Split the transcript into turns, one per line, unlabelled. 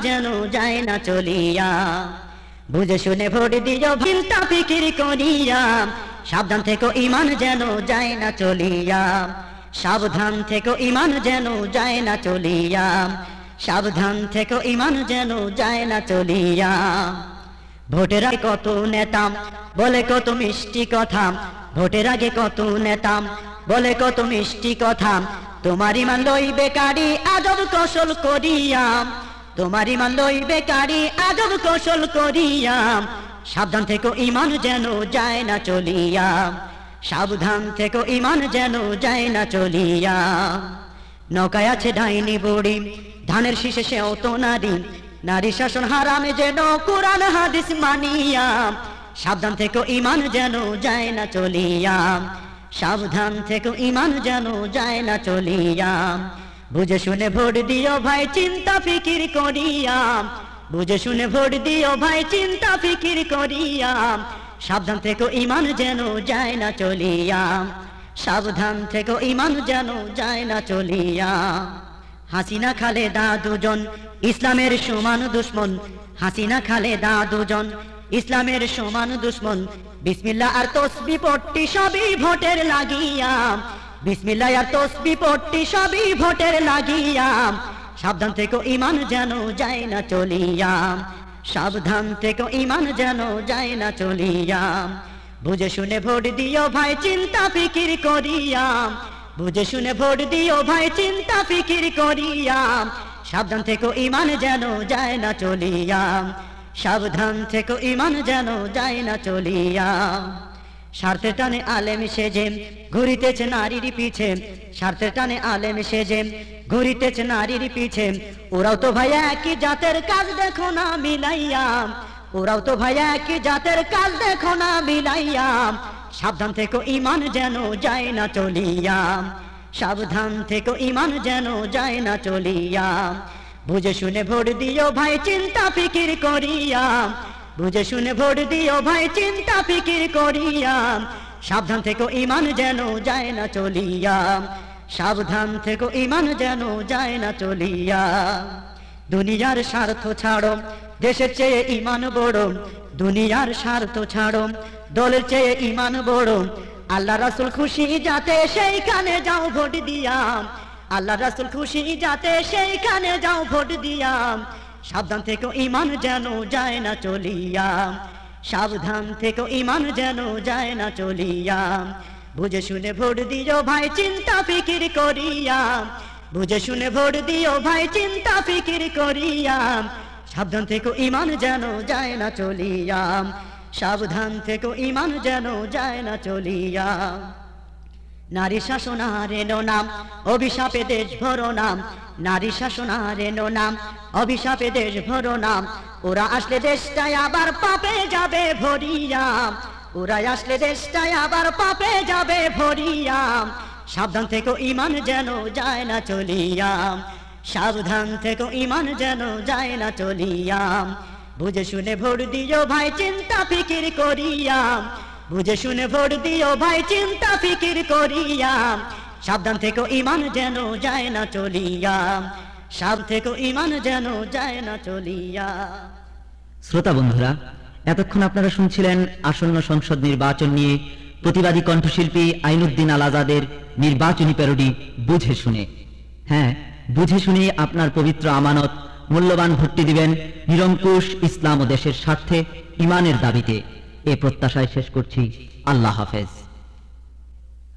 যেন যায় না চলিয়া। বুঝে শুনে ভোট দিও চিন্তা ফিকির করিয়া, সাবধান থেকো ঈমান যেন যায় না চলিয়া। সাবধান থেকো ঈমান যেন যায় না চলিয়া, সাবধান থেকো ঈমান যেন যায় না চলিয়া। ভোটের আগে কত নেতা বলে কত মিষ্টি কথা, ভোটের আগে কত নেতা বলে কত মিষ্টি কথা, তোমার ঈমান লইবে কারি আজব কৌশল করিয়া, তোমার ঈমান লইবে কারি আজব কৌশল করিয়া। সাবধান থেকো ঈমান যেন যায় না চলিয়া, সাবধান থেকো ঈমান যেন যায় না চলিয়া। নৌকায় আছে ডাইনি বুড়ি, ধানের শীষে সেও তো নারী, নারী শাসন হারামে যেন কোরআন হাদিস মানিয়া। সাবধান থেকো ঈমান যেন যায় না চলিয়া, সাবধান থেকো ঈমান যেন যায় না চলিয়া। বুঝে শুনে ভোট দিও ভাই চিন্তা ফিকির করিয়া, বুঝে শুনে ভোট দিও ভাই চিন্তা ফিকির করিয়া। সাবধান থেকো ঈমান যেন যায় না চলিয়া, সাবধান থেকো ঈমান যেন যায় না চলিয়া। হাসিনা খালেদা দুজন ইসলামের সমান দুশ্মন, হাসিনা খালেদা দুজন ইসলামের সমান দুশ্মন। বিসমিল্লাহ আর তসবিহ পড়তি সবই ভোটের লাগিয়া, বিসমিল্লাহ আর তসবিহ পড়তি সবই ভোটের লাগিয়া। সাবধান থেকো ঈমান যেন যায় না চলিয়া, সাবধান থেকো ঈমান যেন যায় না চলিয়া। বুঝে শুনে ভোট দিও ভাই চিন্তা ফিকির করিয়া, বুঝে শুনে ভোট দিও ভাই চিন্তা ফিকির করিয়া। সাবধান থেকো ঈমান যেন যায় না চলিয়া, সাবধান থেকো ঈমান যেন যায় না চলিয়া। স্বার্থের টানে আলেম সেজে ঘুরিতেছে নারীর পিছে, স্বার্থের টানে আলেম সেজে ঘুরিতেছে নারীর পিছে। ওরাও তো ভাই একই জাতের কাজ দেখো না মিলাইয়া, ওরাও তো ভাই একই জাতের কাজ দেখো না মিলাইয়া। সাবধান থেকো ঈমান যেন যায় না চলিয়া, সাবধান থেকো ঈমান যেন যায় না চলিয়া। বুঝে শুনে ভোট দিও ভাই চিন্তা ফিকির করিয়া, বুঝে শুনে ভোট দিও ভাই চিন্তা ফিকির করিয়া। সাবধান থেকো ঈমান যেন যায় না চলিয়া, সাবধান থেকো ঈমান যেন যায় না চলিয়া। দুনিয়ার স্বার্থ ছাড়ো দেশের চেয়ে ঈমান বড়, দুনিয়ার স্বার্থ ছাড়ো দলের চেয়ে ঈমান বড়। আল্লাহ রাসূল খুশি যাতে সেইখানে যাও ভোট দিয়া, আল্লাহ রাসূল খুশি যাতে সেইখানে যাও ভোট দিয়া। সাবধান থেকো ঈমান যেন যায় না চলিয়া, সাবধান থেকো ঈমান যেন যায় না চলিয়া। বুঝে শুনে ভোট দিও ভাই চিন্তা ফিকির করিয়া, বুঝে শুনে ভোট দিও ভাই চিন্তা ফিকির করিয়া। সাবধান থেকো ঈমান যেন যায় না চলিয়া, সাবধান থেকো ঈমান যেন যায় না চলিয়া। নারী শাসন আর এনো নাম অভিশাপে দেশ ভরো নাম, নারী শাসন আর এনো নাম অভিশাপে দেশ ভরো নাম। ওরা আসলে দেশটাই আবার পাপে যাবে ভরিয়া, ওরা আসলে দেশটাই আবার পাপে যাবে ভরিয়া। সাবধান থেকো ঈমান যেন যায় না চলিয়া, সাবধান থেকো ঈমান যেন যায় না চলিয়া। বুঝে শুনে ভোট দিও ভাই চিন্তা ফিকির করিয়া, বুঝে শুনে ভোট দিও ভাই চিন্তা ফিকির করিয়া। সাবধান থেকো ঈমান যেন যায় না চলিয়া, সাবধান থেকো ঈমান যেন যায় না চলিয়া।
শ্রোতা বন্ধুরা, এতক্ষণ আপনারা শুনছিলেন আসন্ন সংসদ নির্বাচন নিয়ে প্রতিবাদী কণ্ঠশিল্পী আইনুদ্দিন আল আজাদের নির্বাচনী প্যারোডি বুঝে শুনে। হ্যাঁ, বুঝে শুনে আপনার পবিত্র আমানত মূল্যবান ভোটটি দিবেন নিরঙ্কুশ ইসলাম ও দেশের স্বার্থে ঈমানের দাবিতে। এ প্রত্যাশায় শেষ করছি। আল্লাহ হাফেজ।